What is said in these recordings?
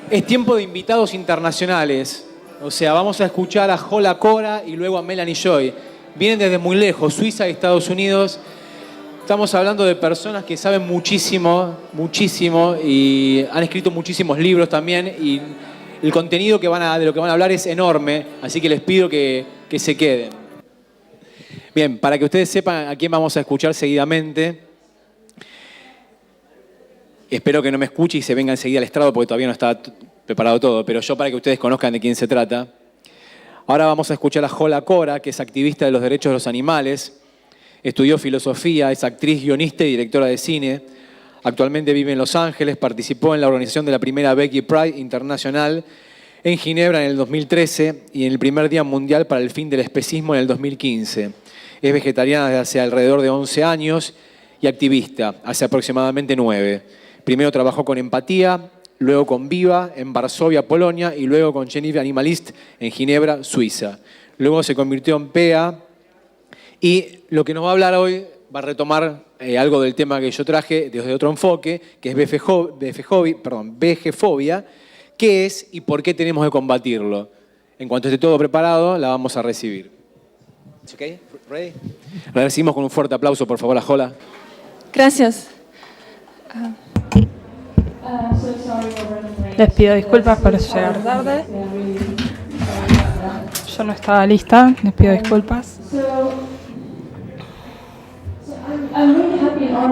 Es tiempo de invitados internacionales. O sea, vamos a escuchar a Jola Cora y luego a Melanie Joy. Vienen desde muy lejos, Suiza y Estados Unidos. Estamos hablando de personas que saben muchísimo, muchísimo, y han escrito muchísimos libros también. Y el contenido de lo que van a hablar es enorme, así que les pido que se queden. Bien, para que ustedes sepan a quién vamos a escuchar seguidamente. Espero que no me escuche y se venga enseguida al estrado porque todavía no está preparado todo, pero yo para que ustedes conozcan de quién se trata. Ahora vamos a escuchar a Jola Cora, que es activista de los derechos de los animales. Estudió filosofía, es actriz, guionista y directora de cine. Actualmente vive en Los Ángeles, participó en la organización de la primera Becky Pride Internacional en Ginebra en el 2013 y en el primer Día Mundial para el Fin del Especismo en el 2015. Es vegetariana desde hace alrededor de 11 años y activista hace aproximadamente 9. Primero trabajó con Empatía, luego con Viva en Varsovia, Polonia, y luego con Genève Animaliste en Ginebra, Suiza. Luego se convirtió en PEA y lo que nos va a hablar hoy va a retomar algo del tema que yo traje desde otro enfoque, que es vegefobia, qué es y por qué tenemos que combatirlo. En cuanto esté todo preparado, la vamos a recibir. ¿Okay? ¿Ready? La recibimos con un fuerte aplauso, por favor, a Jola. Gracias. Les pido disculpas por llegar tarde. Yo no estaba lista, les pido disculpas.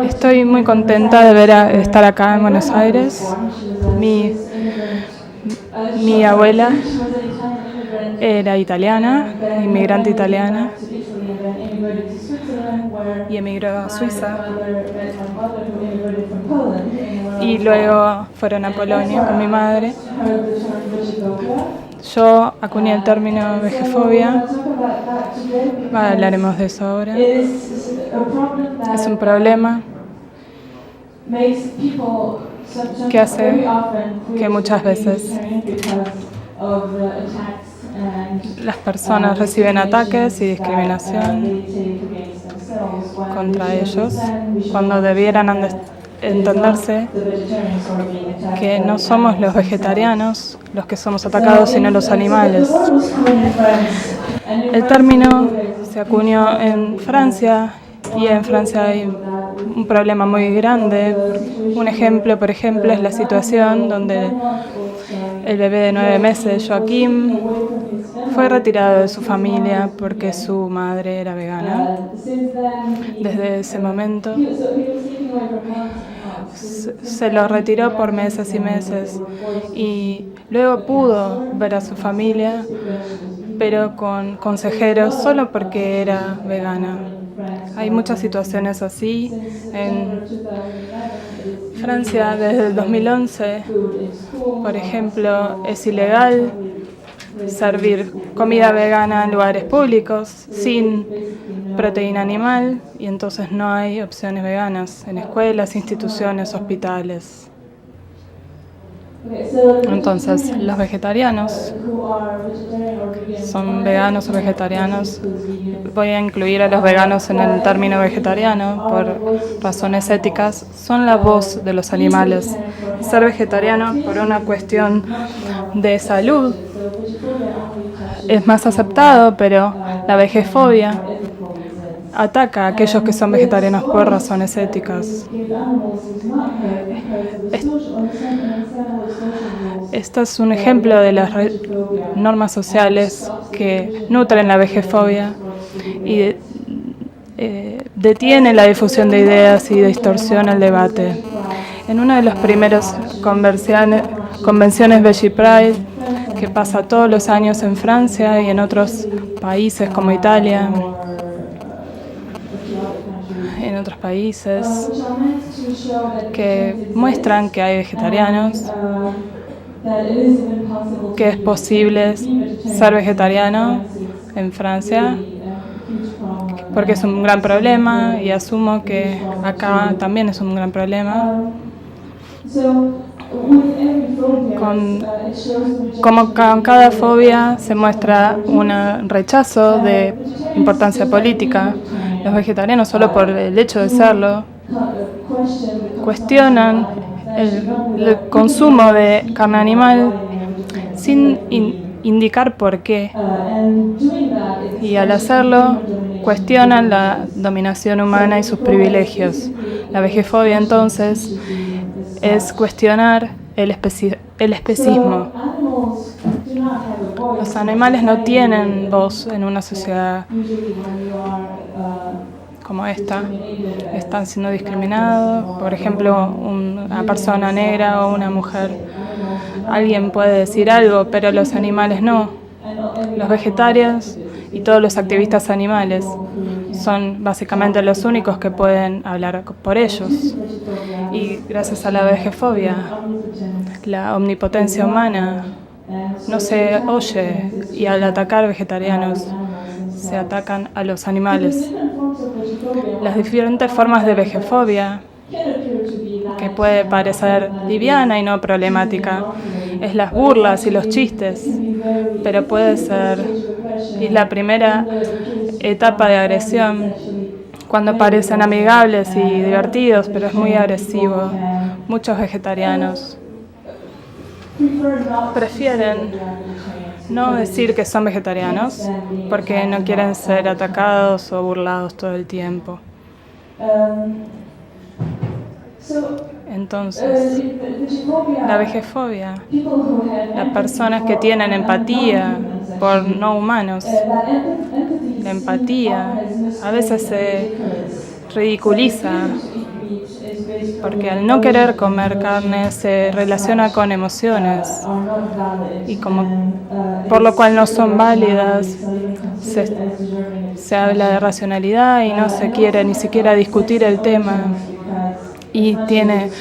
Estoy muy contenta de estar acá en Buenos Aires. Mi abuela era italiana, inmigrante italiana, y emigró a Suiza. Y luego fueron a Polonia con mi madre. Yo acuñé el término vegefobia. Hablaremos de eso ahora. Es un problema que hace que muchas veces las personas reciben ataques y discriminación contra ellos cuando debieran entenderse que no somos los vegetarianos los que somos atacados, sino los animales. El término se acuñó en Francia y en Francia hay un problema muy grande. Un ejemplo, por ejemplo, es la situación donde el bebé de 9 meses, Joaquín, fue retirado de su familia porque su madre era vegana. Desde ese momento se lo retiró por meses y meses y luego pudo ver a su familia, pero con consejeros solo porque era vegana. Hay muchas situaciones así. En Francia, desde el 2011, por ejemplo, es ilegal servir comida vegana en lugares públicos sin proteína animal y entonces no hay opciones veganas en escuelas, instituciones, hospitales. Entonces, los vegetarianos son veganos o vegetarianos. Voy a incluir a los veganos en el término vegetariano por razones éticas. Son la voz de los animales. Ser vegetariano por una cuestión de salud es más aceptado, pero la vegefobia ataca a aquellos que son vegetarianos por razones éticas. Esto es un ejemplo de las normas sociales que nutren la vegefobia y detienen la difusión de ideas y distorsiona el debate. En una de las primeras convenciones Veggie Pride, que pasa todos los años en Francia y en otros países como Italia, en otros países que muestran que hay vegetarianos, que es posible ser vegetariano en Francia, porque es un gran problema y asumo que acá también es un gran problema. Como con cada fobia se muestra un rechazo de importancia política. Los vegetarianos, solo por el hecho de serlo, cuestionan el consumo de carne animal sin indicar por qué. Y al hacerlo, cuestionan la dominación humana y sus privilegios. La vejefobia, entonces, es cuestionar el especismo. Los animales no tienen voz en una sociedad como esta. Están siendo discriminados. Por ejemplo, una persona negra o una mujer. Alguien puede decir algo, pero los animales no. Los vegetarianos y todos los activistas animales son básicamente los únicos que pueden hablar por ellos. Y gracias a la vejefobia, la omnipotencia humana no se oye, y al atacar vegetarianos se atacan a los animales. Las diferentes formas de vejefobia, que puede parecer liviana y no problemática, es las burlas y los chistes, pero puede ser, es la primera etapa de agresión, cuando parecen amigables y divertidos, pero es muy agresivo. Muchos vegetarianos prefieren no decir que son vegetarianos porque no quieren ser atacados o burlados todo el tiempo. Entonces, la vejefobia, las personas que tienen empatía por no humanos, la empatía a veces se ridiculiza porque al no querer comer carne se relaciona con emociones y por lo cual no son válidas. Se habla de racionalidad y no se quiere ni siquiera discutir el tema. Y tiene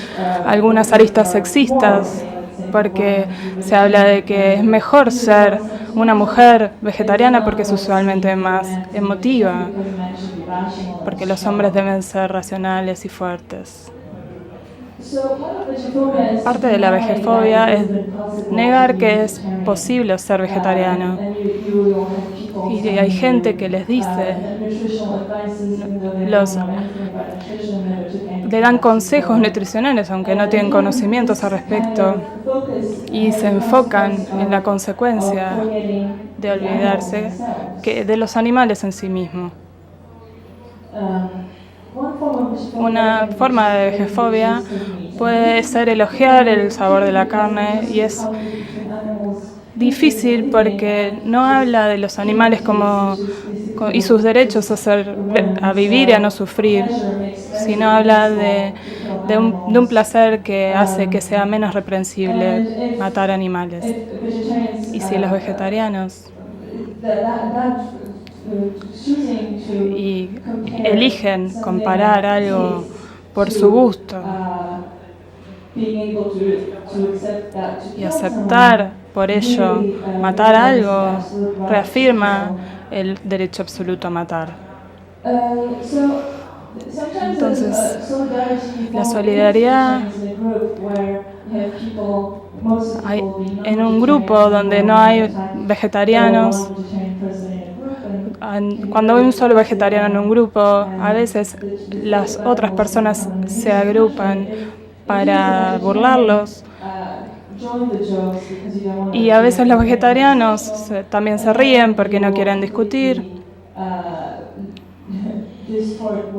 algunas aristas sexistas, porque se habla de que es mejor ser una mujer vegetariana porque es usualmente más emotiva, porque los hombres deben ser racionales y fuertes. Parte de la vejefobia es negar que es posible ser vegetariano. Y hay gente que les dice, le dan consejos nutricionales, aunque no tienen conocimientos al respecto, y se enfocan en la consecuencia de olvidarse de los animales en sí mismos. Una forma de vejefobia puede ser elogiar el sabor de la carne, y es difícil porque no habla de los animales y sus derechos a vivir y a no sufrir, sino habla de un placer que hace que sea menos reprensible matar animales. Y si los vegetarianos eligen comparar algo por su gusto y aceptar por ello matar algo, reafirma el derecho absoluto a matar. Entonces, la solidaridad en un grupo donde no hay vegetarianos, cuando hay un solo vegetariano en un grupo, a veces las otras personas se agrupan para burlarlos. Y a veces los vegetarianos también se ríen porque no quieren discutir,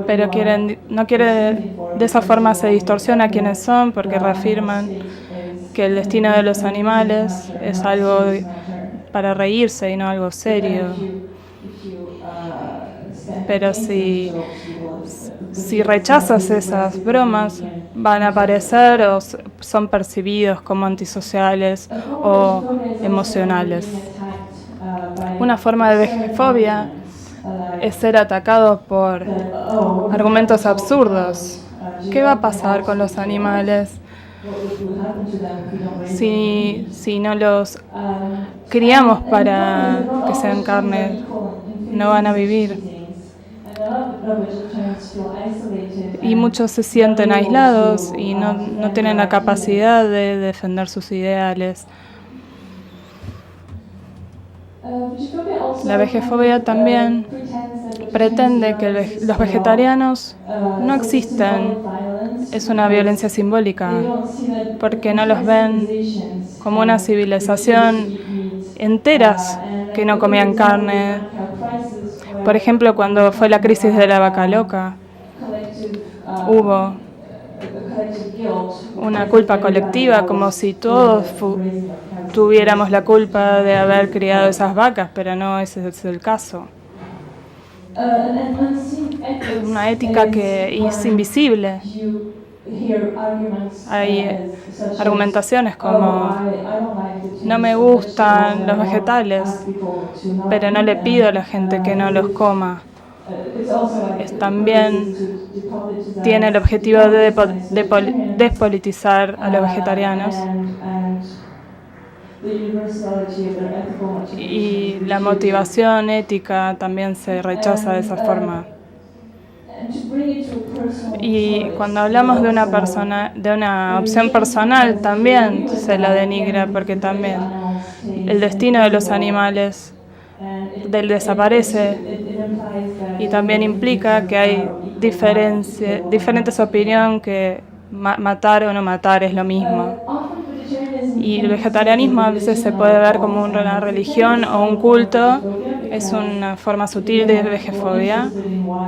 pero de esa forma se distorsiona quiénes son, porque reafirman que el destino de los animales es algo para reírse y no algo serio. Pero si rechazas esas bromas, van a aparecer o son percibidos como antisociales o emocionales. Una forma de vejefobia es ser atacado por argumentos absurdos. ¿Qué va a pasar con los animales si no los criamos para que sean carne? No van a vivir. Y muchos se sienten aislados y no tienen la capacidad de defender sus ideales. La vejefobia también pretende que los vegetarianos no existen es una violencia simbólica, porque no los ven como una civilización enteras que no comían carne. Por ejemplo, cuando fue la crisis de la vaca loca, hubo una culpa colectiva, como si todos tuviéramos la culpa de haber criado esas vacas, pero no ese es el caso. Una ética que es invisible. Hay argumentaciones como: no me gustan los vegetales, pero no le pido a la gente que no los coma. También tiene el objetivo de despolitizar a los vegetarianos. Y la motivación ética también se rechaza de esa forma. Y cuando hablamos de una opción personal, también se la denigra, porque también el destino de los animales desaparece, y también implica que hay diferentes opiniones, que matar o no matar es lo mismo. Y el vegetarianismo a veces se puede ver como una religión o un culto. Es una forma sutil de vegefobia,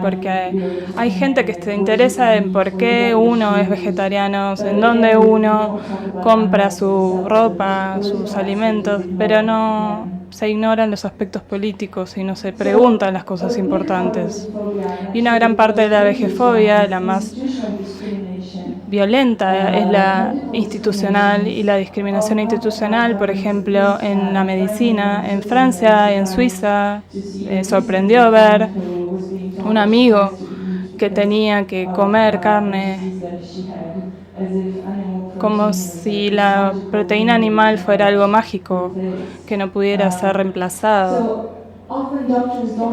porque hay gente que se interesa en por qué uno es vegetariano, en dónde uno compra su ropa, sus alimentos, pero no se ignoran los aspectos políticos y no se preguntan las cosas importantes. Y una gran parte de la vegefobia, la más violenta, es la institucional y la discriminación institucional. Por ejemplo, en la medicina, en Francia, en Suiza, sorprendió ver un amigo que tenía que comer carne como si la proteína animal fuera algo mágico que no pudiera ser reemplazado.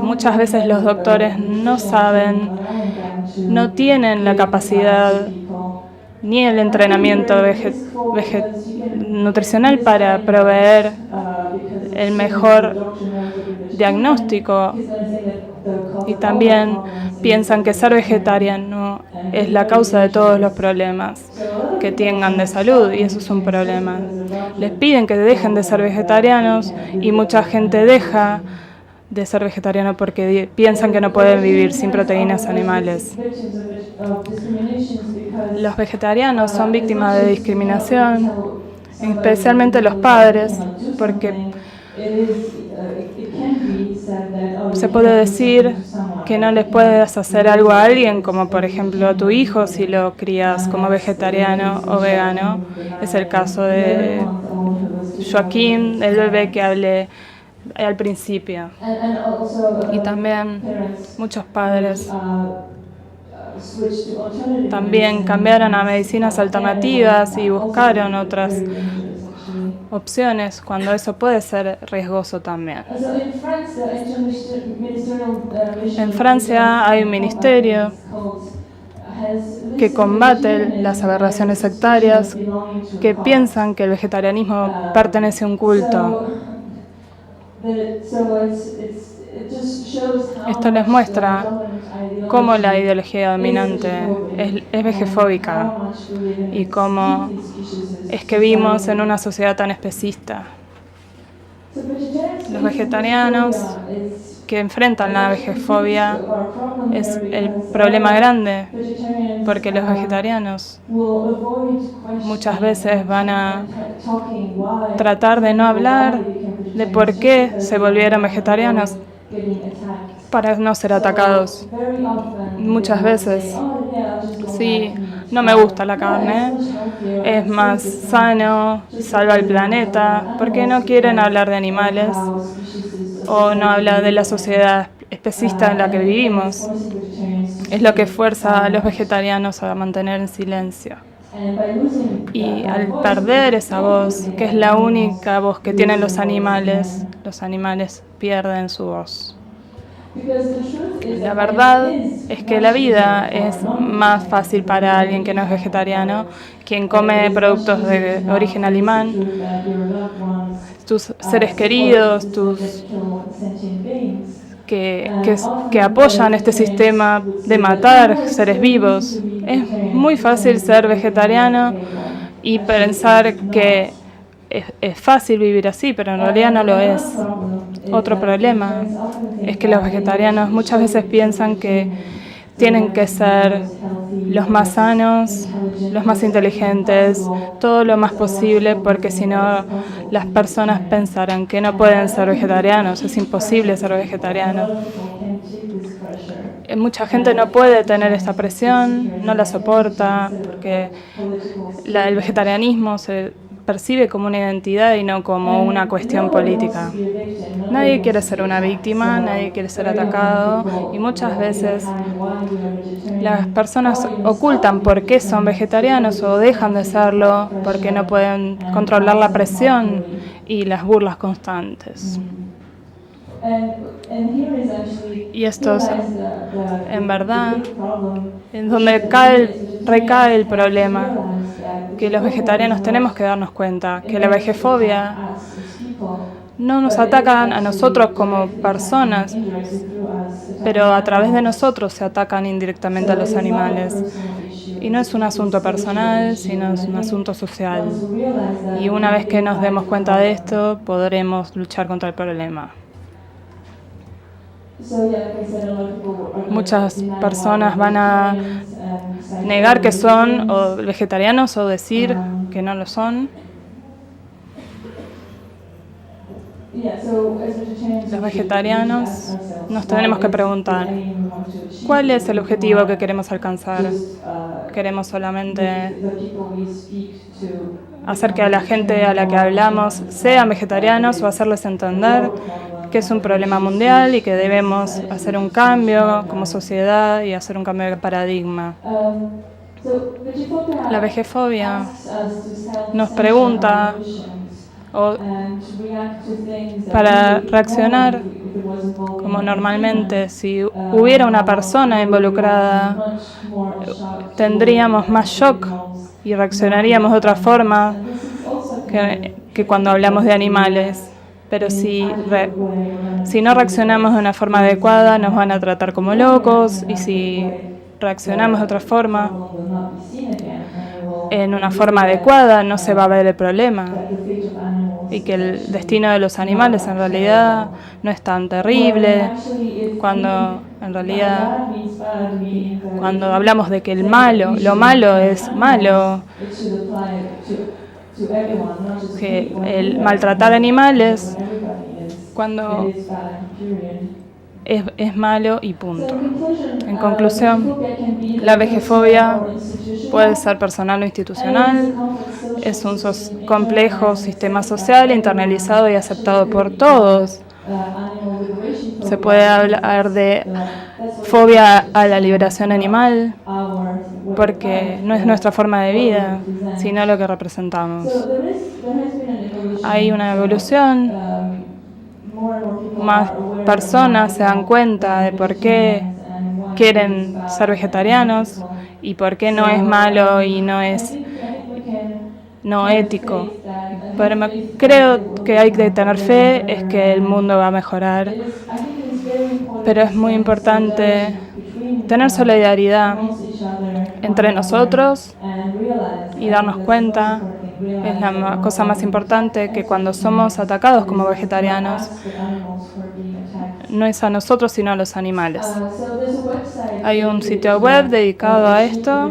Muchas veces los doctores no saben, no tienen la capacidad ni el entrenamiento nutricional para proveer el mejor diagnóstico, y también piensan que ser vegetariano es la causa de todos los problemas que tengan de salud, y eso es un problema. Les piden que dejen de ser vegetarianos, y mucha gente deja de ser vegetariano porque piensan que no pueden vivir sin proteínas animales. Los vegetarianos son víctimas de discriminación, especialmente los padres, porque se puede decir que no les puedes hacer algo a alguien, como por ejemplo a tu hijo, si lo crías como vegetariano o vegano. Es el caso de Joaquín, el bebé que hablé al principio. Y también muchos padres también cambiaron a medicinas alternativas y buscaron otras opciones, cuando eso puede ser riesgoso también. En Francia hay un ministerio que combate las aberraciones sectarias, que piensan que el vegetarianismo pertenece a un culto. Esto les muestra cómo la ideología dominante es vegefóbica y cómo es que vivimos en una sociedad tan especista. Los vegetarianos que enfrentan la vegefobia es el problema grande, porque los vegetarianos muchas veces van a tratar de no hablar de por qué se volvieron vegetarianos para no ser atacados. Muchas veces, sí, no me gusta la carne, es más sano, salva el planeta, porque no quieren hablar de animales o no hablar de la sociedad especista en la que vivimos. Es lo que fuerza a los vegetarianos a mantener en silencio. Y al perder esa voz, que es la única voz que tienen los animales pierden su voz. La verdad es que la vida es más fácil para alguien que no es vegetariano, quien come productos de origen alemán. Tus seres queridos, tus que apoyan este sistema de matar seres vivos. Es muy fácil ser vegetariano y pensar que es fácil vivir así, pero en realidad no lo es. Otro problema es que los vegetarianos muchas veces piensan que tienen que ser los más sanos, los más inteligentes, todo lo más posible, porque si no las personas pensarán que no pueden ser vegetarianos, es imposible ser vegetariano. Mucha gente no puede tener esta presión, no la soporta, porque el vegetarianismo se percibe como una identidad y no como una cuestión política. Nadie quiere ser una víctima, nadie quiere ser atacado y muchas veces las personas ocultan por qué son vegetarianos o dejan de serlo porque no pueden controlar la presión y las burlas constantes. Y esto es, en verdad, en donde recae el problema, que los vegetarianos tenemos que darnos cuenta que la vegefobia no nos atacan a nosotros como personas, pero a través de nosotros se atacan indirectamente a los animales. Y no es un asunto personal, sino es un asunto social. Y una vez que nos demos cuenta de esto, podremos luchar contra el problema. Muchas personas van a negar que son o vegetarianos o decir que no lo son. Los vegetarianos nos tenemos que preguntar, ¿cuál es el objetivo que queremos alcanzar? ¿Queremos solamente hacer que a la gente a la que hablamos sean vegetarianos o hacerles entender que es un problema mundial y que debemos hacer un cambio como sociedad y hacer un cambio de paradigma? La vegefobia nos pregunta para reaccionar como normalmente, si hubiera una persona involucrada, tendríamos más shock y reaccionaríamos de otra forma que cuando hablamos de animales. Pero si no reaccionamos de una forma adecuada, nos van a tratar como locos, y si reaccionamos de otra forma, en una forma adecuada, no se va a ver el problema. Y que el destino de los animales en realidad no es tan terrible, cuando en realidad cuando hablamos de que lo malo es malo, que el maltratar animales cuando es malo y punto. En conclusión, la vegefobia puede ser personal o institucional, es un complejo sistema social internalizado y aceptado por todos. Se puede hablar de fobia a la liberación animal, porque no es nuestra forma de vida, sino lo que representamos. Hay una evolución, más personas se dan cuenta de por qué quieren ser vegetarianos y por qué no es malo y no es no ético. Pero creo que hay que tener fe, es que el mundo va a mejorar. Pero es muy importante tener solidaridad entre nosotros y darnos cuenta. Es la cosa más importante, que cuando somos atacados como vegetarianos, no es a nosotros sino a los animales. Hay un sitio web dedicado a esto,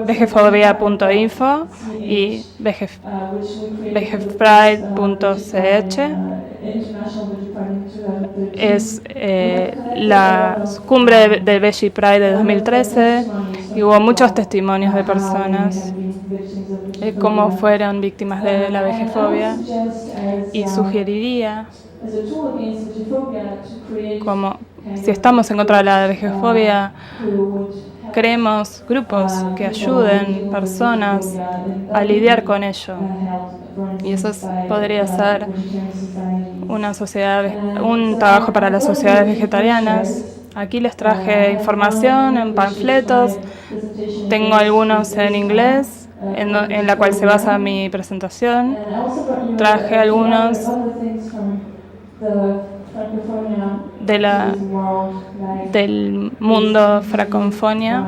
vegefobia.info y vegefpride.ch. Es la cumbre del Veggie Pride de 2013 y hubo muchos testimonios de personas cómo fueron víctimas de la vegefobia, y sugeriría, como si estamos en contra de la vegefobia, creemos grupos que ayuden personas a lidiar con ello. Y eso podría ser un trabajo para las sociedades vegetarianas. Aquí les traje información en panfletos. Tengo algunos en inglés, en la cual se basa mi presentación. Traje algunos del mundo Fraconfonia,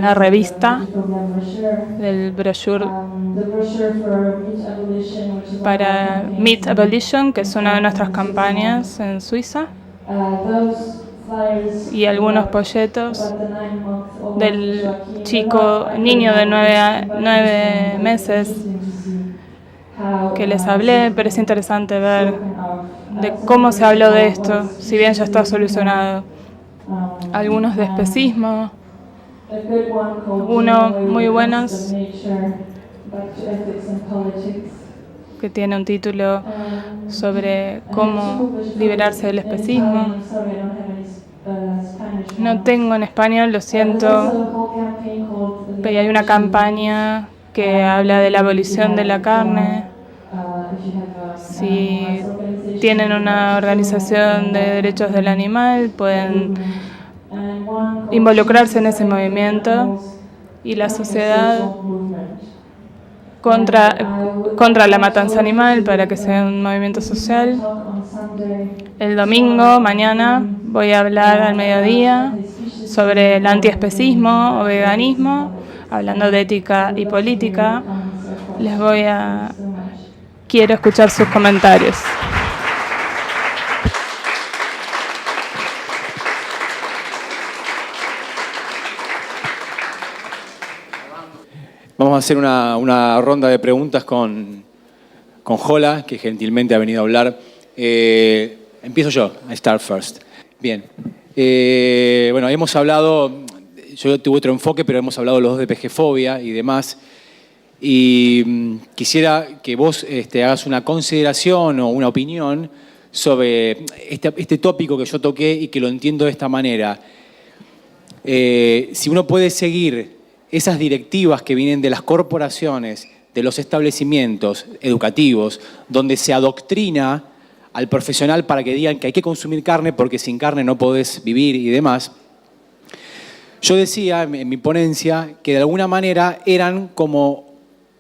la revista del brochure para Meat Abolition, que es una de nuestras campañas en Suiza, y algunos folletos del niño de 9 meses que les hablé, pero es interesante ver de cómo se habló de esto, si bien ya está solucionado. Algunos de especismo, uno muy buenos, que tiene un título sobre cómo liberarse del especismo. No tengo en español, lo siento, pero hay una campaña que habla de la abolición de la carne. Si tienen una organización de derechos del animal, pueden involucrarse en ese movimiento, y la sociedad contra la matanza animal para que sea un movimiento social. El domingo, mañana, voy a hablar al mediodía sobre el antiespecismo o veganismo, hablando de ética y política. Quiero escuchar sus comentarios. Vamos a hacer una ronda de preguntas con Jola, que gentilmente ha venido a hablar. Empiezo yo, I start first. Bien. Bueno, hemos hablado, yo tuve otro enfoque, pero hemos hablado los dos de PGfobia y demás. Y quisiera que vos hagas una consideración o una opinión sobre este tópico que yo toqué y que lo entiendo de esta manera. Si uno puede seguir esas directivas que vienen de las corporaciones, de los establecimientos educativos, donde se adoctrina al profesional para que digan que hay que consumir carne porque sin carne no podés vivir y demás. Yo decía en mi ponencia que de alguna manera eran como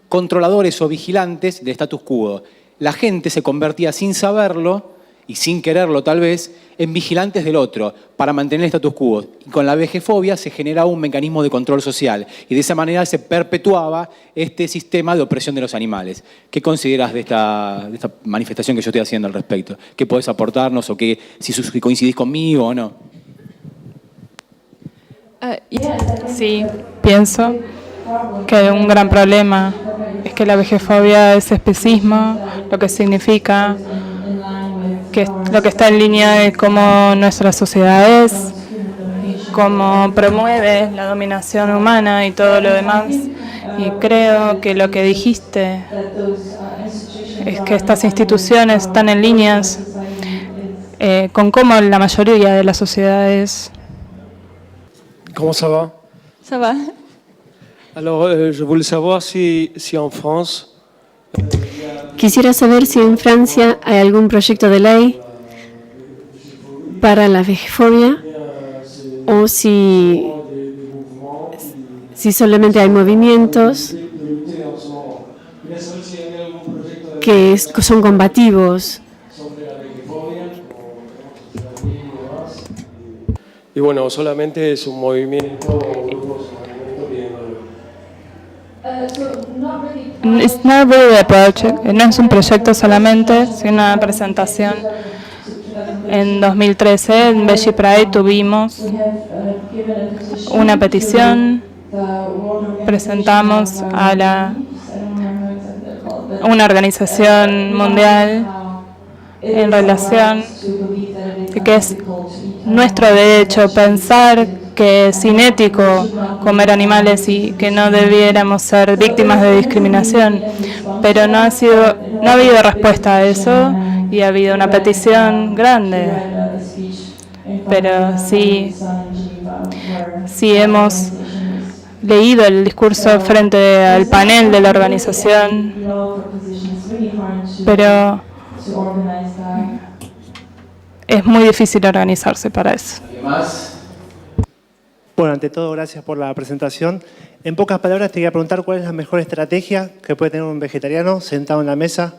controladores o vigilantes del status quo. La gente se convertía sin saberlo y sin quererlo tal vez en vigilantes del otro para mantener el status quo. Y con la vegefobia se generaba un mecanismo de control social y de esa manera se perpetuaba este sistema de opresión de los animales. ¿Qué consideras de esta manifestación que yo estoy haciendo al respecto? ¿Qué podés aportarnos o si coincidís conmigo o no? Sí, pienso que un gran problema es que la vegefobia es especismo, lo que significa que es lo que está en línea de cómo nuestra sociedad es, cómo promueve la dominación humana y todo lo demás. Y creo que lo que dijiste es que estas instituciones están en líneas con cómo la mayoría de las sociedades. Comment ça va? Ça va. Alors, je voulais savoir si en France... Quisiera saber si en Francia hay algún proyecto de ley para la vegefobia o si solamente hay movimientos que son combativos. Y bueno, solamente es un movimiento... It's not really a project. No es un proyecto solamente, sino una presentación. En 2013, en Veggie Pride, tuvimos una petición, presentamos a una organización mundial en relación que es nuestro derecho pensar que es inético comer animales y que no debiéramos ser víctimas de discriminación, pero no ha habido respuesta a eso y ha habido una petición grande. Pero sí hemos leído el discurso frente al panel de la organización, pero es muy difícil organizarse para eso. Bueno, ante todo, gracias por la presentación. En pocas palabras, te quería preguntar cuál es la mejor estrategia que puede tener un vegetariano sentado en la mesa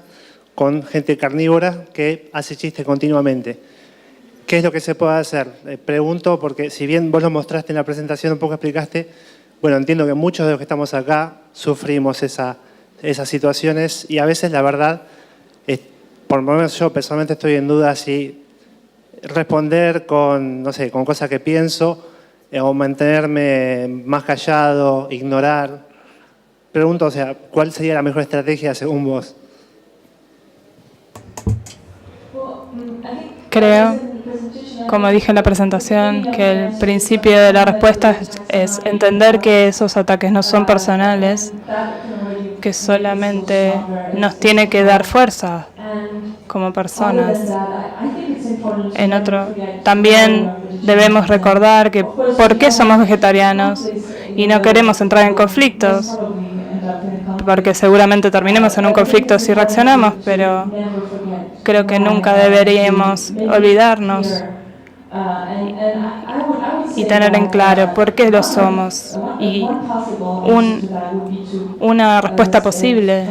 con gente carnívora que hace chistes continuamente. ¿Qué es lo que se puede hacer? Pregunto porque si bien vos lo mostraste en la presentación, un poco explicaste, bueno, entiendo que muchos de los que estamos acá sufrimos esas situaciones y a veces la verdad, por lo menos yo personalmente estoy en duda si responder con, no sé, con cosas que pienso o mantenerme más callado, ignorar. Pregunto, o sea, ¿cuál sería la mejor estrategia según vos? Creo, como dije en la presentación, que el principio de la respuesta es entender que esos ataques no son personales, que solamente nos tiene que dar fuerza como personas. También debemos recordar que por qué somos vegetarianos y no queremos entrar en conflictos, porque seguramente terminemos en un conflicto si reaccionamos, pero creo que nunca deberíamos olvidarnos y tener en claro por qué lo somos. Y una respuesta posible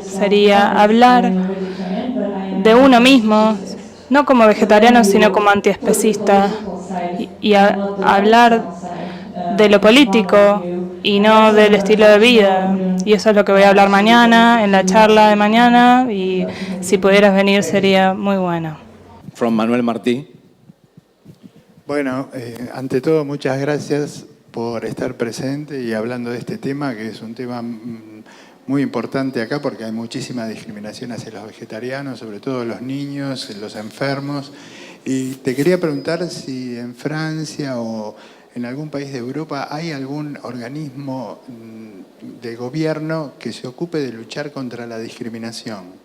sería hablar de uno mismo, no como vegetariano, sino como antiespecista, y hablar de lo político y no del estilo de vida. Y eso es lo que voy a hablar mañana, en la charla de mañana, y si pudieras venir sería muy bueno. From Manuel Martí. Bueno, ante todo, muchas gracias por estar presente y hablando de este tema, que es un tema muy importante acá porque hay muchísima discriminación hacia los vegetarianos, sobre todo los niños, los enfermos. Y te quería preguntar si en Francia o en algún país de Europa hay algún organismo de gobierno que se ocupe de luchar contra la discriminación.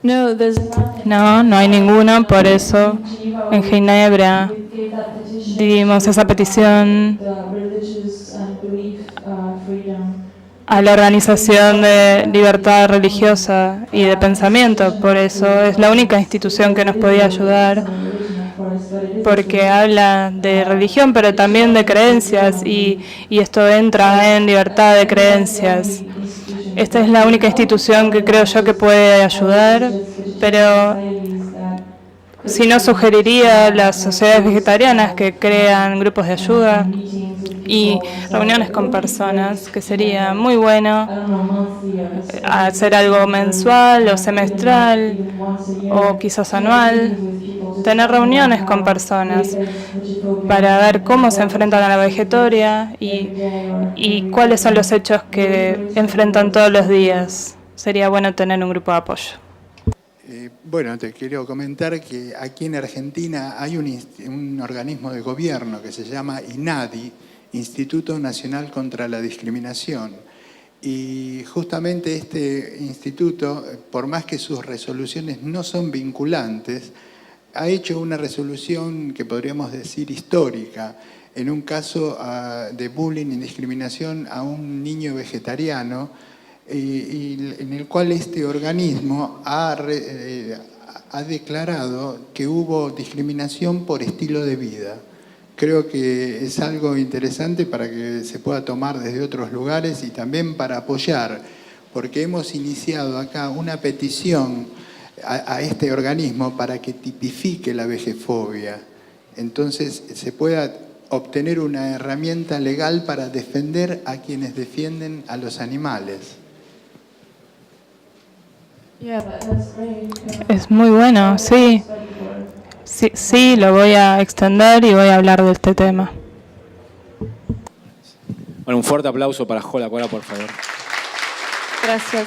No hay ninguno, por eso en Ginebra dimos esa petición a la Organización de Libertad Religiosa y de Pensamiento. Por eso es la única institución que nos podía ayudar, porque habla de religión, pero también de creencias, y esto entra en libertad de creencias. Esta es la única institución que creo yo que puede ayudar, pero si no, sugeriría a las sociedades vegetarianas que crean grupos de ayuda y reuniones con personas, que sería muy bueno hacer algo mensual o semestral o quizás anual, tener reuniones con personas para ver cómo se enfrentan a la vegetaria y cuáles son los hechos que enfrentan todos los días. Sería bueno tener un grupo de apoyo. Bueno, te quiero comentar que aquí en Argentina hay un organismo de gobierno que se llama INADI, Instituto Nacional contra la Discriminación. Y justamente este instituto, por más que sus resoluciones no son vinculantes, ha hecho una resolución que podríamos decir histórica en un caso de bullying y discriminación a un niño vegetariano, y en el cual este organismo ha declarado que hubo discriminación por estilo de vida. Creo que es algo interesante para que se pueda tomar desde otros lugares y también para apoyar, porque hemos iniciado acá una petición a este organismo para que tipifique la vegefobia. Entonces se pueda obtener una herramienta legal para defender a quienes defienden a los animales. Es muy bueno, sí. Sí, lo voy a extender y voy a hablar de este tema. Bueno, un fuerte aplauso para Jola Cora, por favor. Gracias.